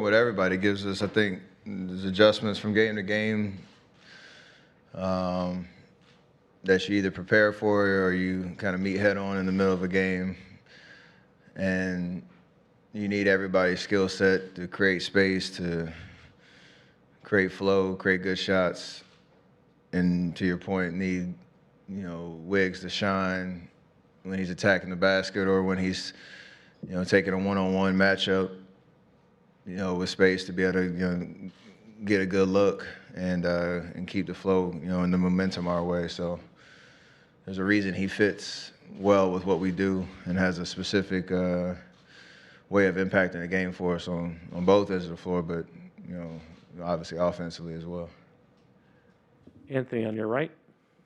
with everybody. It gives us, I think, there's adjustments from game to game that you either prepare for or you kind of meet head on in the middle of a game. And you need everybody's skill set to create space, to create flow, create good shots. And to your point, need, Wiggs to shine when he's attacking the basket or when he's, taking a one-on-one matchup, with space to be able to, get a good look and keep the flow, and the momentum our way. So there's a reason he fits well with what we do and has a specific way of impacting the game for us on both ends of the floor, but, obviously offensively as well. Anthony, on your right.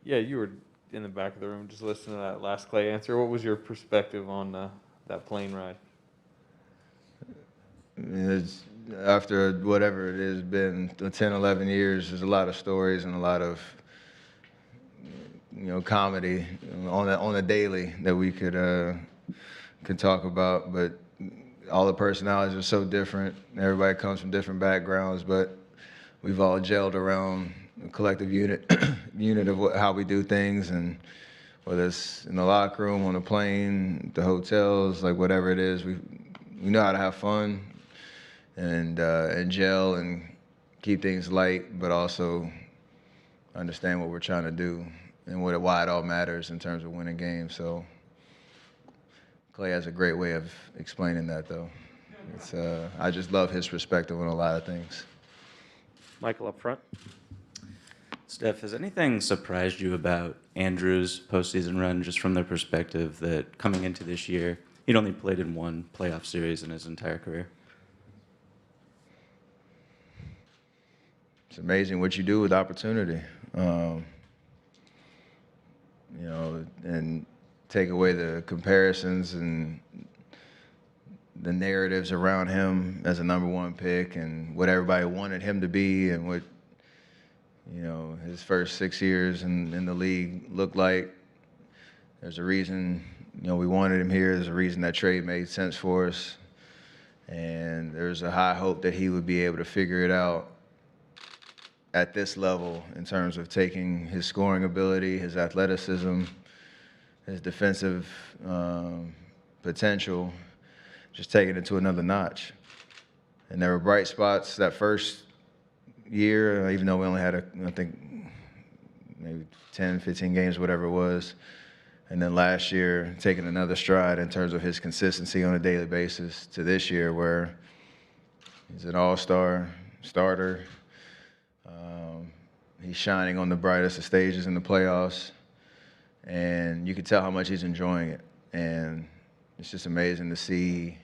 Yeah, you were in the back of the room just listening to that last Clay answer. What was your perspective on that plane ride? It's, after whatever it has been, 10, 11 years, there's a lot of stories and a lot of, comedy on a daily that we could talk about. But all the personalities are so different. Everybody comes from different backgrounds, but we've all gelled around a collective unit of how we do things, and whether it's in the locker room, on the plane, the hotels, like whatever it is, we know how to have fun and gel and keep things light, but also understand what we're trying to do and why it all matters in terms of winning games. So Clay has a great way of explaining that, though. It's I just love his perspective on a lot of things. Michael up front. Steph, has anything surprised you about Andrew's postseason run, just from the perspective that coming into this year, he'd only played in one playoff series in his entire career? It's amazing what you do with opportunity. And take away the comparisons and the narratives around him as a #1 pick and what everybody wanted him to be and what, his first 6 years in the league looked like. There's a reason, we wanted him here. There's a reason that trade made sense for us. And there's a high hope that he would be able to figure it out at this level in terms of taking his scoring ability, his athleticism, his defensive potential, just taking it to another notch. And there were bright spots that first year, even though we only had, I think, maybe 10, 15 games, whatever it was. And then last year, taking another stride in terms of his consistency on a daily basis to this year where he's an all-star starter. He's shining on the brightest of stages in the playoffs. And you can tell how much he's enjoying it. And it's just amazing to see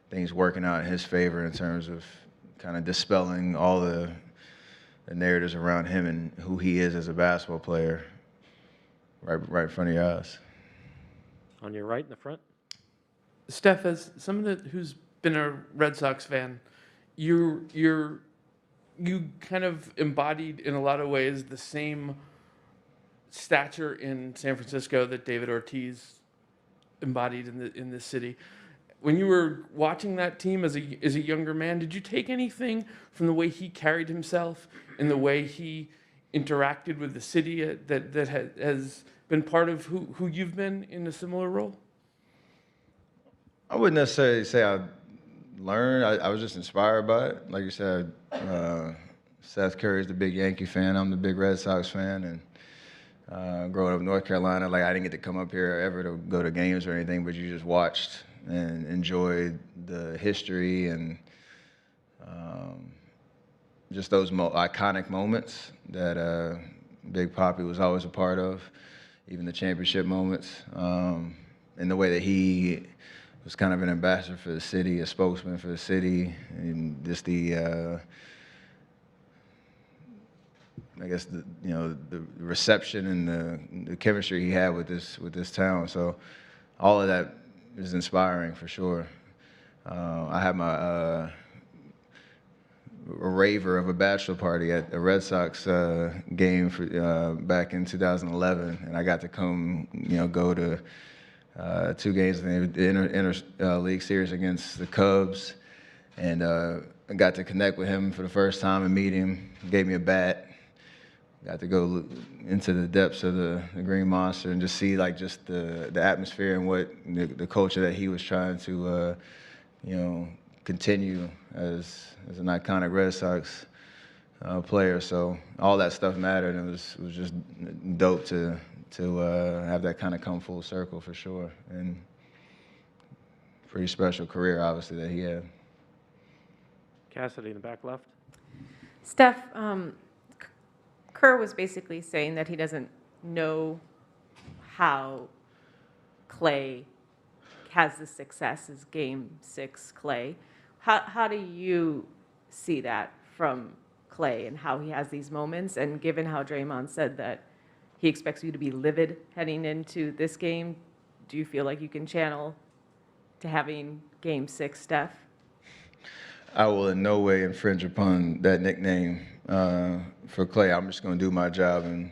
things working out in his favor in terms of kind of dispelling all the narratives around him and who he is as a basketball player right in front of your eyes. On your right in the front. Steph, as someone who's been a Red Sox fan, you kind of embodied in a lot of ways the same stature in San Francisco that David Ortiz embodied in this city. When you were watching that team as a younger man, did you take anything from the way he carried himself and the way he interacted with the city that has been part of who you've been in a similar role? I wouldn't necessarily say I learned. I was just inspired by it. Like you said, Seth Curry's the big Yankee fan. I'm the big Red Sox fan. And growing up in North Carolina, like I didn't get to come up here ever to go to games or anything, but you just watched and enjoyed the history and just those iconic moments that Big Papi was always a part of, even the championship moments, and the way that he was kind of an ambassador for the city, a spokesman for the city, and just the I guess the reception and the chemistry he had with this town. So all of that is inspiring for sure. I had my a raver of a bachelor party at a Red Sox game for, back in 2011, and I got to come go to 2 games in the inter league series against the Cubs, and I got to connect with him for the first time and meet him. He gave me a bat. Got to go into the depths of the Green Monster and just see like just the atmosphere and what the culture that he was trying to continue as an iconic Red Sox player. So all that stuff mattered, and it was just dope to have that kind of come full circle for sure. And pretty special career, obviously, that he had. Cassidy in the back left. Steph, Kerr was basically saying that he doesn't know how Clay has the success as Game 6 Clay. How do you see that from Clay and how he has these moments? And given how Draymond said that he expects you to be livid heading into this game, do you feel like you can channel to having Game 6 Steph? I will in no way infringe upon that nickname for Clay. I'm just going to do my job and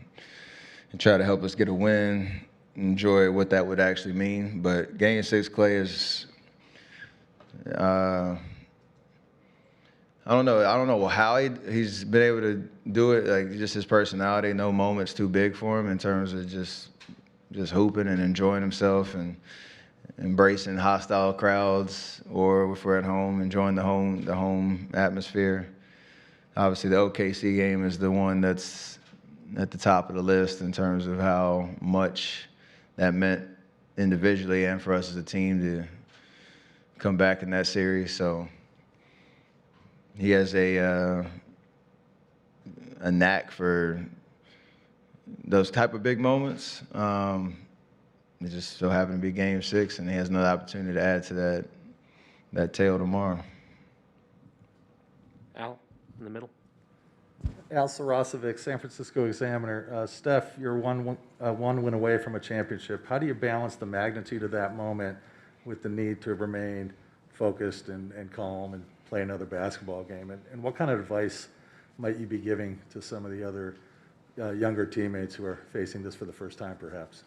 try to help us get a win, enjoy what that would actually mean. But Game 6 Clay is, I don't know how he's been able to do it. Like just his personality, no moment's too big for him in terms of just hooping and enjoying himself and embracing hostile crowds, or if we're at home, enjoying the home atmosphere. Obviously, the OKC game is the one that's at the top of the list in terms of how much that meant individually and for us as a team to come back in that series. So he has a knack for those type of big moments. It just so happened to be Game 6, and he has another opportunity to add to that tale tomorrow. Al in the middle. Al Sarasovic, San Francisco Examiner. Steph, you're one win away from a championship. How do you balance the magnitude of that moment with the need to remain focused and calm and play another basketball game? And what kind of advice might you be giving to some of the other younger teammates who are facing this for the first time, perhaps?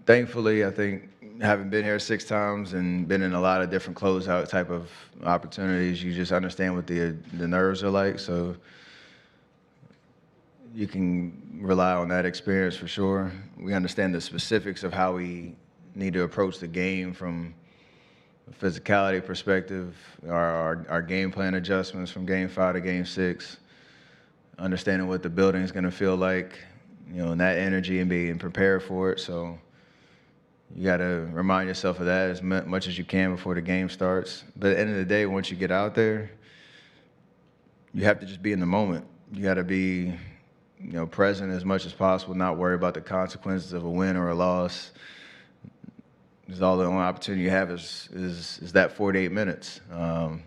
Thankfully, I think having been here 6 times and been in a lot of different closeout type of opportunities, you just understand what the nerves are like. So you can rely on that experience for sure. We understand the specifics of how we need to approach the game from a physicality perspective, our game plan adjustments from Game 5 to Game 6, understanding what the building is going to feel like, and that energy and being prepared for it. So you got to remind yourself of that as much as you can before the game starts. But at the end of the day, once you get out there, you have to just be in the moment. You got to be, present as much as possible, not worry about the consequences of a win or a loss. Because all the only opportunity you have is that 48 minutes. And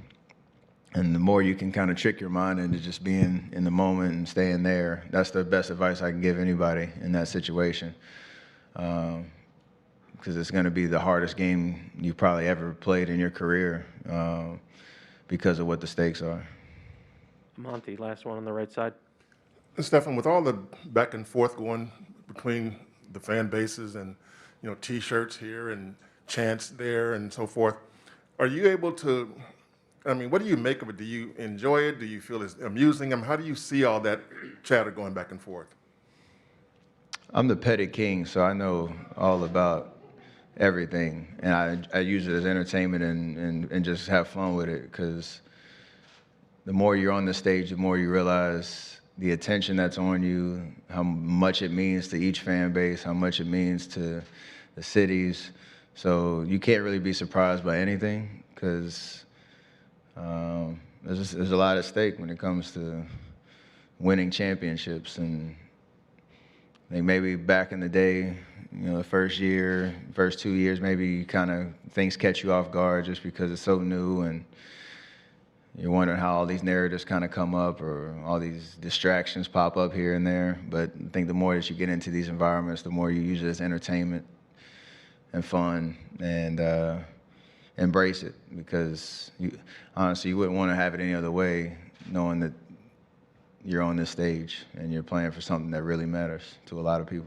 the more you can kind of trick your mind into just being in the moment and staying there, that's the best advice I can give anybody in that situation. Because it's going to be the hardest game you've probably ever played in your career because of what the stakes are. Monty, last one on the right side. Stephen, with all the back and forth going between the fan bases and, T-shirts here and chants there and so forth, are you able to, what do you make of it? Do you enjoy it? Do you feel it's amusing? How do you see all that chatter going back and forth? I'm the petty king, so I know all about everything, and I use it as entertainment and just have fun with it, because the more you're on the stage, the more you realize the attention that's on you, how much it means to each fan base, how much it means to the cities. So you can't really be surprised by anything, because there's a lot at stake when it comes to winning championships. And I think maybe back in the day, the first 2 years, maybe kind of things catch you off guard just because it's so new, and you're wondering how all these narratives kind of come up or all these distractions pop up here and there. But I think the more that you get into these environments, the more you use it as entertainment and fun, and embrace it, because honestly, you wouldn't want to have it any other way, knowing that you're on this stage and you're playing for something that really matters to a lot of people.